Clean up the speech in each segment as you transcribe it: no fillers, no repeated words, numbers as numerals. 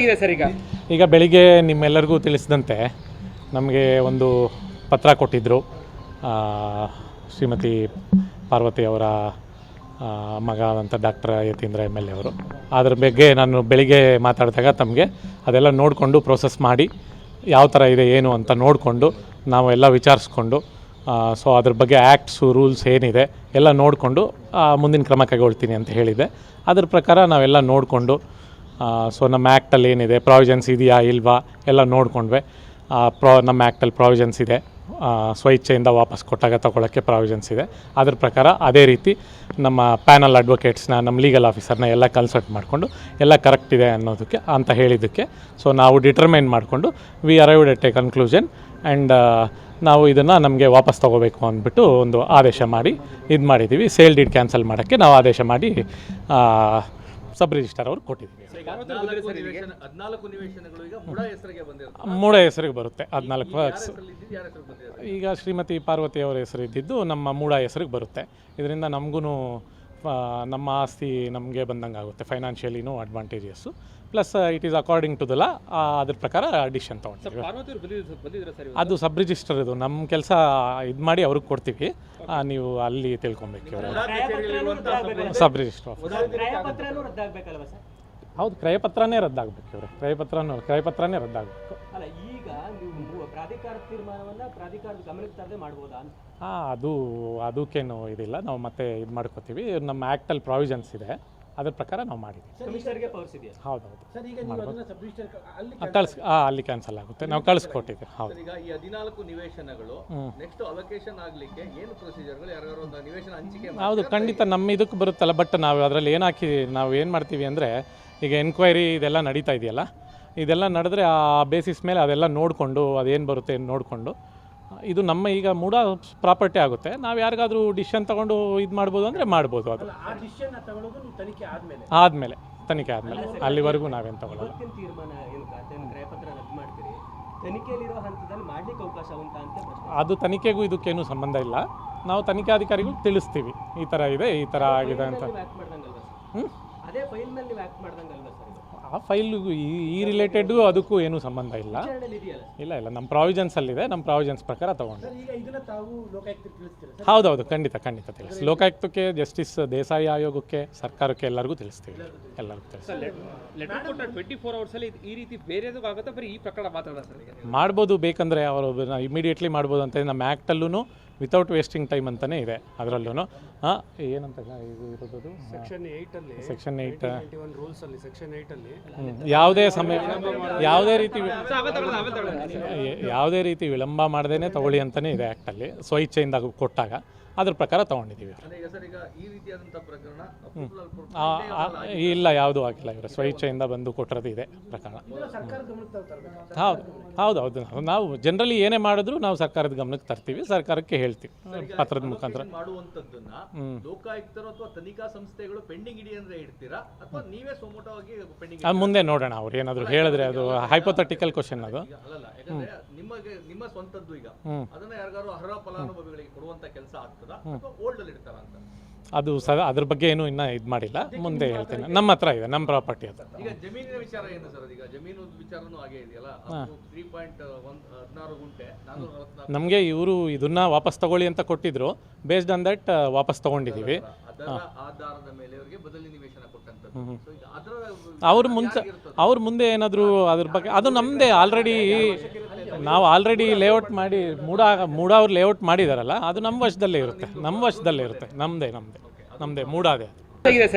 ಎಷ್ಟಾಗಿದೆ ಸರ್ ಈಗ ಬೆಳಿಗ್ಗೆ ನಿಮ್ಮೆಲ್ಲರಿಗೂ ತಿಳಿಸಿದಂತೆ ನಮಗೆ ಒಂದು ಪತ್ರ ಕೊಟ್ಟಿದ್ದರು ಶ್ರೀಮತಿ ಪಾರ್ವತಿ ಅವರ ಮಗ ಆದಂಥ ಡಾಕ್ಟರ್ ಯತೀಂದ್ರ MLA ಅವರು. ಅದ್ರ ಬಗ್ಗೆ ನಾನು ಬೆಳಿಗ್ಗೆ ಮಾತಾಡಿದಾಗ ತಮಗೆ ಅದೆಲ್ಲ ನೋಡಿಕೊಂಡು ಪ್ರೋಸೆಸ್ ಮಾಡಿ ಯಾವ ಥರ ಇದೆ ಏನು ಅಂತ ನೋಡಿಕೊಂಡು ನಾವೆಲ್ಲ ವಿಚಾರಿಸ್ಕೊಂಡು ಸೊ ಅದ್ರ ಬಗ್ಗೆ ಆ್ಯಕ್ಟ್ಸು ರೂಲ್ಸ್ ಏನಿದೆ ಎಲ್ಲ ನೋಡಿಕೊಂಡು ಮುಂದಿನ ಕ್ರಮ ಕೈಗೊಳ್ತೀನಿ ಅಂತ ಹೇಳಿದೆ. ಅದ್ರ ಪ್ರಕಾರ ನಾವೆಲ್ಲ ನೋಡಿಕೊಂಡು ಸೊ ನಮ್ಮ ಆ್ಯಕ್ಟಲ್ಲಿ ಏನಿದೆ ಪ್ರಾವಿಷನ್ಸ್ ಇದೆಯಾ ಇಲ್ವಾ ಎಲ್ಲ ನೋಡಿಕೊಂಡ್ವೆ. ನಮ್ಮ ಆ್ಯಕ್ಟಲ್ಲಿ ಪ್ರಾವಿಷನ್ಸ್ ಇದೆ, ಸ್ವಇಚ್ಛೆಯಿಂದ ವಾಪಸ್ ಕೊಟ್ಟಾಗ ತೊಗೊಳ್ಳೋಕ್ಕೆ ಪ್ರಾವಿಷನ್ಸ್ ಇದೆ. ಅದ್ರ ಪ್ರಕಾರ ಅದೇ ರೀತಿ ನಮ್ಮ ಪ್ಯಾನಲ್ ಅಡ್ವೊಕೇಟ್ಸ್ನ ನಮ್ಮ ಲೀಗಲ್ ಆಫೀಸರ್ನ ಎಲ್ಲ ಕನ್ಸಲ್ಟ್ ಮಾಡಿಕೊಂಡು ಎಲ್ಲ ಕರೆಕ್ಟ್ ಇದೆ ಅನ್ನೋದಕ್ಕೆ ಅಂತ ಹೇಳಿದ್ದಕ್ಕೆ ಸೊ ನಾವು ಡಿಟರ್ಮೈನ್ ಮಾಡಿಕೊಂಡು we arrived at a conclusion and ನಾವು ಇದನ್ನು ನಮಗೆ ವಾಪಸ್ ತೊಗೋಬೇಕು ಅಂದ್ಬಿಟ್ಟು ಒಂದು ಆದೇಶ ಮಾಡಿ ಇದು ಮಾಡಿದ್ದೀವಿ. ಸೇಲ್ ಡೀಡ್ ಕ್ಯಾನ್ಸಲ್ ಮಾಡೋಕ್ಕೆ ನಾವು ಆದೇಶ ಮಾಡಿ ಸಬ್ ರಿಜಿಸ್ಟರ್ ಅವ್ರಿಗೆ ಕೊಟ್ಟಿದ್ದೀವಿ. ಮೂಡ ಹೆಸರಿಗೆ ಬರುತ್ತೆ 14. ಈಗ ಶ್ರೀಮತಿ ಪಾರ್ವತಿ ಅವರ ಹೆಸರು ಇದ್ದಿದ್ದು ನಮ್ಮ ಮೂಡ ಹೆಸರಿಗೆ ಬರುತ್ತೆ. ಇದರಿಂದ ನಮಗೂ ನಮ್ಮ ಆಸ್ತಿ ನಮಗೆ ಬಂದಂಗೆ ಆಗುತ್ತೆ, ಫೈನಾನ್ಷಿಯಲಿನೂ advantages, plus it is according to the law. ಅದ್ರ ಪ್ರಕಾರ ಡಿಸಿಷನ್ ತೊಗೊಳ್ತೀವಿ. ಅದು ಸಬ್ ರಿಜಿಸ್ಟರ್ ಇದು ನಮ್ಮ ಕೆಲಸ ಇದು ಮಾಡಿ ಅವ್ರಿಗೆ ಕೊಡ್ತೀವಿ. ನೀವು ಅಲ್ಲಿ ತಿಳ್ಕೊಬೇಕು. ಸಬ್ ರಿಜಿಸ್ಟರ್ ಹೌದು, ಕ್ರಯಪತ್ರನೇ ರದ್ದಾಗಬೇಕು. ಇವ್ರೆ ಕ್ರಯಪತ್ರನೇ ರದ್ದಾಗಬೇಕು. ಅದಕ್ಕೇನು ಇದಿಲ್ಲ, ನಾವು ಮತ್ತೆ ಇದು ಮಾಡ್ಕೋತೀವಿ. ನಮ್ಮ ಆ್ಯಕ್ಟಲ್ಲಿ ಪ್ರಾವಿಷನ್ಸ್ ಇದೆ, ಅದ್ರ ಪ್ರಕಾರ ನಾವು ಮಾಡಿದ್ದೀವಿ. ಹೌದೌದು, ಅಲ್ಲಿ ಕ್ಯಾನ್ಸಲ್ ಆಗುತ್ತೆ, ನಾವು ಕಳಿಸ್ಕೊಟ್ಟಿದ್ದೀವಿ. ಹೌದು. ಹೌದು, ಖಂಡಿತ ನಮ್ಮ ಇದಕ್ಕೆ ಬರುತ್ತಲ್ಲ. ಬಟ್ ನಾವು ಅದರಲ್ಲಿ ನಾವು ಏನು ಮಾಡ್ತೀವಿ ಅಂದರೆ, ಈಗ ಎನ್ಕ್ವೈರಿ ಇದೆಲ್ಲ ನಡೀತಾ ಇದೆಯಲ್ಲ, ಇದೆಲ್ಲ ನಡೆದ್ರೆ ಆ ಬೇಸಿಸ್ ಮೇಲೆ ಅದೆಲ್ಲ ನೋಡಿಕೊಂಡು ಅದೇನು ಬರುತ್ತೆ ನೋಡಿಕೊಂಡು ಇದು ನಮ್ಮ ಈಗ ಮೂಡ ಪ್ರಾಪರ್ಟಿ ಆಗುತ್ತೆ. ನಾವು ಯಾರಿಗಾದ್ರೂ ಡಿಸಿಷನ್ ತೊಗೊಂಡು ಇದು ಮಾಡ್ಬೋದು ಅಂದರೆ ಮಾಡ್ಬೋದು. ಅದು ಆದಮೇಲೆ ತನಿಖೆ ಆದಮೇಲೆ ಅಲ್ಲಿವರೆಗೂ ನಾವೇನು ತಗೊಳ್ಳೋದು. ಅದು ತನಿಖೆಗೂ ಇದಕ್ಕೇನು ಸಂಬಂಧ ಇಲ್ಲ. ನಾವು ತನಿಖಾಧಿಕಾರಿಗಳು ತಿಳಿಸ್ತೀವಿ ಈ ಥರ ಇದೆ, ಈ ಥರ ಆಗಿದೆ ಅಂತ. ಆ ಫೈಲ್ಗೂ ಈ ರಿಲೇಟೆಡ್ಗೂ ಅದಕ್ಕೂ ಏನೂ ಸಂಬಂಧ ಇಲ್ಲ. ಇಲ್ಲ ನಮ್ಮ ಪ್ರಾವಿಷನ್ಸಲ್ಲಿದೆ, ನಮ್ಮ ಪ್ರಾವಿಷನ್ಸ್ ಪ್ರಕಾರ ತೊಗೊಂಡು. ಹೌದೌದು, ಖಂಡಿತ ತಿಳಿಸಿ. ಲೋಕಾಯುಕ್ತಕ್ಕೆ, ಜಸ್ಟಿಸ್ ದೇಸಾಯಿ ಆಯೋಗಕ್ಕೆ, ಸರ್ಕಾರಕ್ಕೆ ಎಲ್ಲರಿಗೂ ತಿಳಿಸ್ತೀವಿ. ಎಲ್ಲರಿಗೂ ಮಾಡ್ಬೋದು. ಬೇಕಂದರೆ ಅವರು ಇಮಿಡಿಯೇಟ್ಲಿ ಮಾಡ್ಬೋದು ಅಂತ ನಮ್ಮ ಆ್ಯಕ್ಟಲ್ಲೂ ವಿತೌಟ್ ವೇಸ್ಟಿಂಗ್ ಟೈಮ್ ಅಂತಲೇ ಇದೆ. ಅದರಲ್ಲೂ ಏನಂತ ಇದು ಇರೋದು ಸೆಕ್ಷನ್ 8 ಯಾವುದೇ ರೀತಿ ವಿಳಂಬ ಮಾಡದೇನೆ ತಗೊಳ್ಳಿ ಅಂತಲೇ ಇದೆ ಆ್ಯಕ್ಟಲ್ಲಿ. ಸ್ವಇಚ್ಛೆಯಿಂದ ಕೊಟ್ಟಾಗ ಅದ್ರ ಪ್ರಕಾರ ತೊಗೊಂಡಿದ್ದೀವಿ. ಇಲ್ಲ, ಯಾವುದೂ ಆಗಿಲ್ಲ. ಇವರು ಸ್ವಇಚ್ಛೆಯಿಂದ ಬಂದು ಕೊಟ್ಟಿರೋದು ಇದೆ ಪ್ರಕರಣ. ಹೌದು. ನಾವು ಜನರಲಿ ಏನೇ ಮಾಡಿದ್ರು ನಾವು ಸರ್ಕಾರದ ಗಮನಕ್ಕೆ ತರ್ತೀವಿ, ಸರ್ಕಾರಕ್ಕೆ ಹೇಳ್ತೀವಿ ಪತ್ರದ ಮುಖಾಂತರ. ಮುಂದೆ ನೋಡೋಣ, ಅವ್ರು ಏನಾದರೂ ಹೇಳಿದ್ರೆ. ಅದು ಹೈಪೋಥೆಟಿಕಲ್ ಕ್ವಶನ್. ಅದು ಅದು ಅದ್ರ ಬಗ್ಗೆ ಏನು ಇನ್ನೂ ಇದು ಮಾಡಿಲ್ಲ. ಮುಂದೆ ಹೇಳ್ತೀನಿ. ನಮ್ಮ ಹತ್ರ ಇದೆ, ನಮ್ಮ ಪ್ರಾಪರ್ಟಿ ಅದು. ನಮಗೆ ಇವರು ಇದನ್ನ ವಾಪಸ್ ತಗೊಳ್ಳಿ ಅಂತ ಕೊಟ್ಟಿದ್ರು. ಬೇಸ್ಡ್ ಆನ್ ದಟ್ ವಾಪಸ್ ತಗೊಂಡಿದ್ದೀವಿ. ಅವ್ರ ಮುಂದೆ ಏನಾದರೂ ಅದ್ರ ಬಗ್ಗೆ ಅದು ನಮ್ಮದೇ ನಾವು ಆಲ್ರೆಡಿ ಲೇಔಟ್ ಮಾಡಿ ಮೂಡ ಅವ್ರು ಲೇಔಟ್ ಮಾಡಿದಾರಲ್ಲ, ಅದು ನಮ್ಮ ವಶದಲ್ಲೇ ಇರುತ್ತೆ. ನಮ್ಮದೇ ಮೂಡಾದೆ.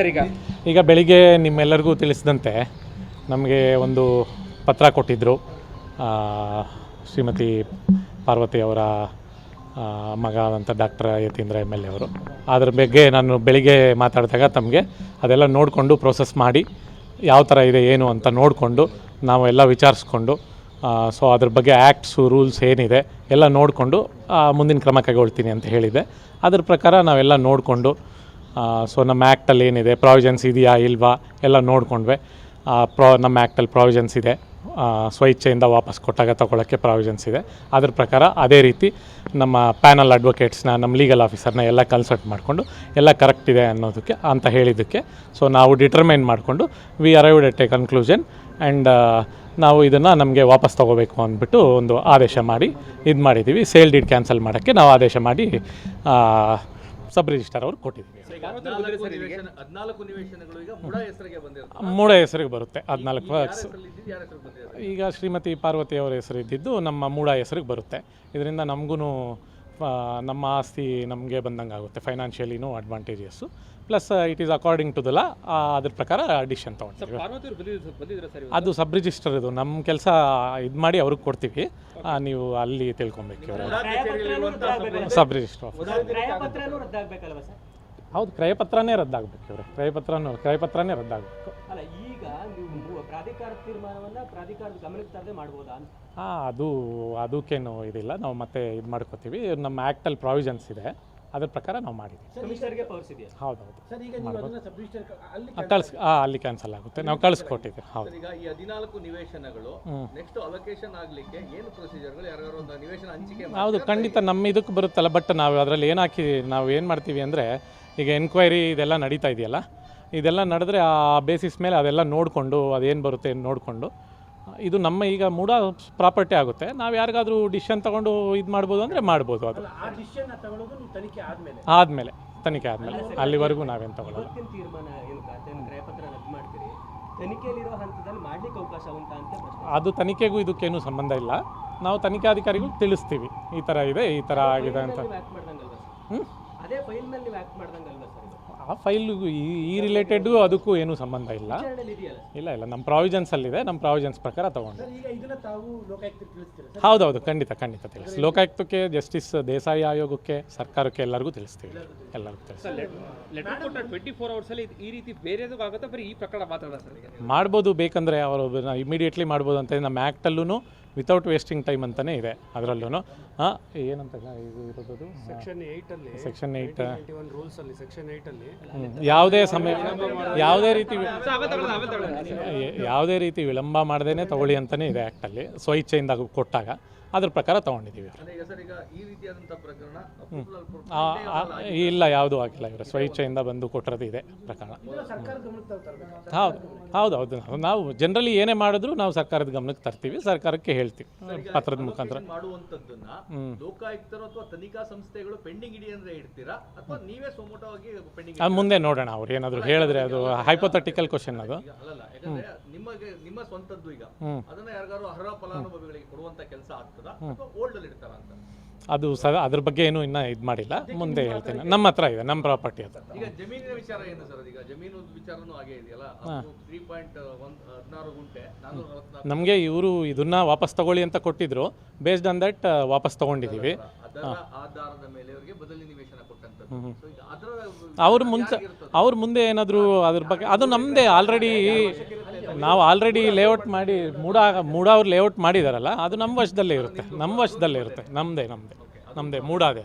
ಈಗ ಬೆಳಿಗ್ಗೆ ನಿಮ್ಮೆಲ್ಲರಿಗೂ ತಿಳಿಸಿದಂತೆ ನಮಗೆ ಒಂದು ಪತ್ರ ಕೊಟ್ಟಿದ್ದರು ಶ್ರೀಮತಿ ಪಾರ್ವತಿ ಅವರ ಮಗ ಆದಂಥ ಡಾಕ್ಟರ್ ಯತೀಂದ್ರ MLA ಅವರು. ಅದ್ರ ಬಗ್ಗೆ ನಾನು ಬೆಳಿಗ್ಗೆ ಮಾತಾಡಿದಾಗ ತಮಗೆ ಅದೆಲ್ಲ ನೋಡಿಕೊಂಡು ಪ್ರೋಸೆಸ್ ಮಾಡಿ ಯಾವ ಥರ ಇದೆ ಏನು ಅಂತ ನೋಡಿಕೊಂಡು ನಾವೆಲ್ಲ ವಿಚಾರಿಸ್ಕೊಂಡು ಸೊ ಅದ್ರ ಬಗ್ಗೆ ಆ್ಯಕ್ಟ್ಸು ರೂಲ್ಸ್ ಏನಿದೆ ಎಲ್ಲ ನೋಡಿಕೊಂಡು ಮುಂದಿನ ಕ್ರಮ ಕೈಗೊಳ್ತೀನಿ ಅಂತ ಹೇಳಿದೆ. ಅದ್ರ ಪ್ರಕಾರ ನಾವೆಲ್ಲ ನೋಡಿಕೊಂಡು ಸೊ ನಮ್ಮ ಆ್ಯಕ್ಟಲ್ಲಿ ಏನಿದೆ ಪ್ರಾವಿಷನ್ಸ್ ಇದೆಯಾ ಇಲ್ವಾ ಎಲ್ಲ ನೋಡಿಕೊಂಡ್ವೆ. ನಮ್ಮ ಆ್ಯಕ್ಟಲ್ಲಿ ಪ್ರಾವಿಷನ್ಸ್ ಇದೆ, ಸ್ವಇಚ್ಛೆಯಿಂದ ವಾಪಸ್ ಕೊಟ್ಟಾಗ ತೊಗೊಳ್ಳೋಕ್ಕೆ ಪ್ರಾವಿಷನ್ಸ್ ಇದೆ. ಅದ್ರ ಪ್ರಕಾರ ಅದೇ ರೀತಿ ನಮ್ಮ ಪ್ಯಾನಲ್ ಅಡ್ವೊಕೇಟ್ಸ್ನ ನಮ್ಮ ಲೀಗಲ್ ಆಫೀಸರ್ನ ಎಲ್ಲ ಕನ್ಸಲ್ಟ್ ಮಾಡಿಕೊಂಡು ಎಲ್ಲ ಕರೆಕ್ಟ್ ಇದೆ ಅನ್ನೋದಕ್ಕೆ ಅಂತ ಹೇಳಿದ್ದಕ್ಕೆ ಸೊ ನಾವು ಡಿಟರ್ಮೈನ್ ಮಾಡಿಕೊಂಡು we arrived at a conclusion and ನಾವು ಇದನ್ನು ನಮಗೆ ವಾಪಸ್ ತೊಗೋಬೇಕು ಅಂದ್ಬಿಟ್ಟು ಒಂದು ಆದೇಶ ಮಾಡಿ ಇದು ಮಾಡಿದ್ದೀವಿ. ಸೇಲ್ ಡೀಡ್ ಕ್ಯಾನ್ಸಲ್ ಮಾಡೋಕ್ಕೆ ನಾವು ಆದೇಶ ಮಾಡಿ ಸಬ್ ರಿಜಿಸ್ಟರ್ ಅವ್ರು ಕೊಟ್ಟಿದ್ದೀವಿ. ಮೂಡ ಹೆಸರಿಗೆ ಬರುತ್ತೆ 14 ವರ್ಕ್ಸ್. ಈಗ ಶ್ರೀಮತಿ ಪಾರ್ವತಿ ಅವರ ಹೆಸರು ಇದ್ದಿದ್ದು ನಮ್ಮ ಮೂಡ ಹೆಸರಿಗೆ ಬರುತ್ತೆ. ಇದರಿಂದ ನಮಗೂ ನಮ್ಮ ಆಸ್ತಿ ನಮಗೆ ಬಂದಂಗೆ ಆಗುತ್ತೆ, ಫೈನಾನ್ಷಿಯಲಿನೂ advantages, plus it is according to the law. ಅದ್ರ ಪ್ರಕಾರ ಡಿಸಿಷನ್ ತೊಗೊಳ್ತೀವಿ. ಅದು ಸಬ್ ರಿಜಿಸ್ಟರ್, ಇದು ನಮ್ಮ ಕೆಲಸ ಇದು ಮಾಡಿ ಅವ್ರಿಗೆ ಕೊಡ್ತೀವಿ. ನೀವು ಅಲ್ಲಿ ತಿಳ್ಕೊಬೇಕು. ಸಬ್ ರಿಜಿಸ್ಟರ್ ಹೌದು, ಕ್ರಯಪತ್ರನೇ ರದ್ದಾಗಬೇಕು. ಇವ್ರೆ ಕ್ರಯಪತ್ರನೇ ರದ್ದಾಗಬೇಕು. ಅದಕ್ಕೇನು ಇದಿಲ್ಲ, ನಾವು ಮತ್ತೆ ಇದು ಮಾಡ್ಕೋತೀವಿ. ನಮ್ಮ ಆ್ಯಕ್ಟಲ್ಲಿ ಪ್ರಾವಿಷನ್ಸ್ ಇದೆ, ಅದ್ರ ಪ್ರಕಾರ ನಾವು ಮಾಡಿದ್ದೀವಿ. ಹೌದೌದು, ಅಲ್ಲಿ ಕ್ಯಾನ್ಸಲ್ ಆಗುತ್ತೆ, ನಾವು ಕಳಿಸ್ಕೊಟ್ಟಿದ್ದೀವಿ. ಹೌದು. ಈಗ ಈ 14 ನಿವೇಶನಗಳು ನೆಕ್ಸ್ಟ್ ಅಲೋಕೇಶನ್ ಆಗಲಿಕ್ಕೆ ಏನು ಪ್ರೊಸೀಜರ್ಗಳು, ಯಾರು ಒಂದು ನಿವೇಶನ ಹಂಚಿಕೆ? ಹೌದು, ಖಂಡಿತ ನಮ್ಮ ಇದಕ್ಕೆ ಬರುತ್ತಲ್ಲ. ಬಟ್ ನಾವು ಅದರಲ್ಲಿ ಏನು ನಾವು ಏನು ಮಾಡ್ತೀವಿ ಅಂದರೆ, ಈಗ ಎನ್ಕ್ವೈರಿ ಇದೆಲ್ಲ ನಡೀತಾ ಇದೆಯಲ್ಲ, ಇದೆಲ್ಲ ನಡೆದ್ರೆ ಆ ಬೇಸಿಸ್ ಮೇಲೆ ಅದೆಲ್ಲ ನೋಡಿಕೊಂಡು ಅದೇನು ಬರುತ್ತೆ ನೋಡಿಕೊಂಡು ಇದು ನಮ್ಮ ಈಗ ಮೂಡ ಪ್ರಾಪರ್ಟಿ ಆಗುತ್ತೆ. ನಾವು ಯಾರಿಗಾದ್ರೂ ಡಿಸಿಷನ್ ತೊಗೊಂಡು ಇದು ಮಾಡ್ಬೋದು ಅಂದರೆ ಮಾಡ್ಬೋದು. ಅದು ಆದಮೇಲೆ ತನಿಖೆ ಆದಮೇಲೆ, ಅಲ್ಲಿವರೆಗೂ ನಾವೇನು ತಗೊಳ್ಳೋದು. ಅದು ತನಿಖೆಗೂ ಇದಕ್ಕೇನು ಸಂಬಂಧ ಇಲ್ಲ. ನಾವು ತನಿಖಾಧಿಕಾರಿಗಳು ತಿಳಿಸ್ತೀವಿ, ಈ ಥರ ಇದೆ, ಈ ಥರ ಆಗಿದೆ ಅಂತ. ಆ ಫೈಲ್ಗೂ ಈ ರಿಲೇಟೆಡ್ ಅದಕ್ಕೂ ಏನೂ ಸಂಬಂಧ ಇಲ್ಲ. ಇಲ್ಲ, ನಮ್ಮ ಪ್ರಾವಿಷನ್ಸಲ್ಲಿದೆ, ನಮ್ಮ ಪ್ರಾವಿಷನ್ಸ್ ಪ್ರಕಾರ ತೊಗೊಂಡು. ಹೌದೌದು, ಖಂಡಿತ ತಿಳಿಸಿ. ಲೋಕಾಯುಕ್ತಕ್ಕೆ, ಜಸ್ಟಿಸ್ ದೇಸಾಯಿ ಆಯೋಗಕ್ಕೆ, ಸರ್ಕಾರಕ್ಕೆ ಎಲ್ಲರಿಗೂ ತಿಳಿಸ್ತೀವಿ. ಎಲ್ಲರಿಗೂ ಮಾಡ್ಬೋದು. ಬೇಕಂದರೆ ಅವರು ಇಮಿಡಿಯೇಟ್ಲಿ ಮಾಡ್ಬೋದು ಅಂತ ನಮ್ಮ ಆ್ಯಕ್ಟಲ್ಲೂ ವಿತೌಟ್ ವೇಸ್ಟಿಂಗ್ ಟೈಮ್ ಅಂತಲೇ ಇದೆ. ಅದರಲ್ಲೂ ಏನಂತ ಇದು ಇರೋದು ಸೆಕ್ಷನ್ 8 ರೂಲ್ಸಲ್ಲಿ, ಸೆಕ್ಷನ್ 8ಅಲ್ಲಿ ಯಾವುದೇ ರೀತಿ ವಿಳಂಬ ಮಾಡದೇನೆ ತಗೊಳ್ಳಿ ಅಂತಲೇ ಇದೆ ಆ್ಯಕ್ಟಲ್ಲಿ. ಸ್ವಇಚ್ಛೆಯಿಂದ ಕೊಟ್ಟಾಗ ಅದ್ರ ಪ್ರಕಾರ ತೊಗೊಂಡಿದ್ದೀವಿ. ಇಲ್ಲ, ಯಾವುದೂ ಆಗಿಲ್ಲ. ಇವರು ಸ್ವಇಚ್ಛೆಯಿಂದ ಬಂದು ಕೊಟ್ಟಿರೋದು ಇದೆ ಪ್ರಕರಣ. ಹೌದು. ನಾವು ಜನರಲಿ ಏನೇ ಮಾಡಿದ್ರು ನಾವು ಸರ್ಕಾರದ ಗಮನಕ್ಕೆ ತರ್ತೀವಿ, ಸರ್ಕಾರಕ್ಕೆ ಹೇಳ್ತೀವಿ ಪತ್ರದ ಮುಖಾಂತರ. ಅದು ಮುಂದೆ ನೋಡೋಣ, ಅವ್ರು ಏನಾದರೂ ಹೇಳಿದ್ರೆ. ಅದು ಹೈಪೋಥೆಟಿಕಲ್ ಕ್ವಶನ್ ಅದು. ನಿಮ್ಮ ಸ್ವಂತದ್ದು ಈಗ ಅದನ್ನ ಯಾರಿಗಾರು ಅರ್ಹ ಫಲಾನುಭವಿಗಳಿಗೆ ಕೊಡುವಂತ ಕೆಲಸ ಆಗ್ತದಾ ಅಥವಾ ಓಲ್ಡ್ ಅಲ್ಲಿ ಇರ್ತಾರ ಅಂತ? ಅದು ಅದ್ರ ಬಗ್ಗೆ ಏನು ಇನ್ನೂ ಇದು ಮಾಡಿಲ್ಲ, ಮುಂದೆ ಹೇಳ್ತೇನೆ. ನಮ್ಮ ಹತ್ರ ಇದೆ, ನಮ್ಮ ಪ್ರಾಪರ್ಟಿ ಅದು. ಈಗ ಜಮೀನಿನ ವಿಚಾರ ಏನು ಸರ್? ಈಗ ಜಮೀನು ವಿಚಾರನೂ ಹಾಗೆ ಇದೆಯಲ್ಲ, 3.16 ಗುಂಟೆ 444. ನಮಗೆ ಇವರು ಇದನ್ನ ವಾಪಸ್ ತಗೊಳ್ಳಿ ಅಂತ ಕೊಟ್ಟಿದ್ರು. ಬೇಸ್ಡ್ ಆನ್ ದಟ್ ವಾಪಸ್ ತಗೊಂಡಿದ್ದೀವಿ. ಅದರ ಆಧಾರದ ಮೇಲೆ ಅವರಿಗೆ ಬದಲಿ ನಿವೇಶನ ಕೊಟ್ಟಂತದ್ದು. ಅವ್ರ ಮುಂದೆ ಏನಾದರೂ ಅದ್ರ ಬಗ್ಗೆ, ಅದು ನಮ್ಮದೇ ನಾವು ಆಲ್ರೆಡಿ ಲೇಔಟ್ ಮಾಡಿ ಮೂಡ ಅವ್ರು ಲೇಔಟ್ ಮಾಡಿದಾರಲ್ಲ, ಅದು ನಮ್ಮ ವಶದಲ್ಲೇ ಇರುತ್ತೆ. ನಮ್ಮದೇ ಮೂಡಾದೆ.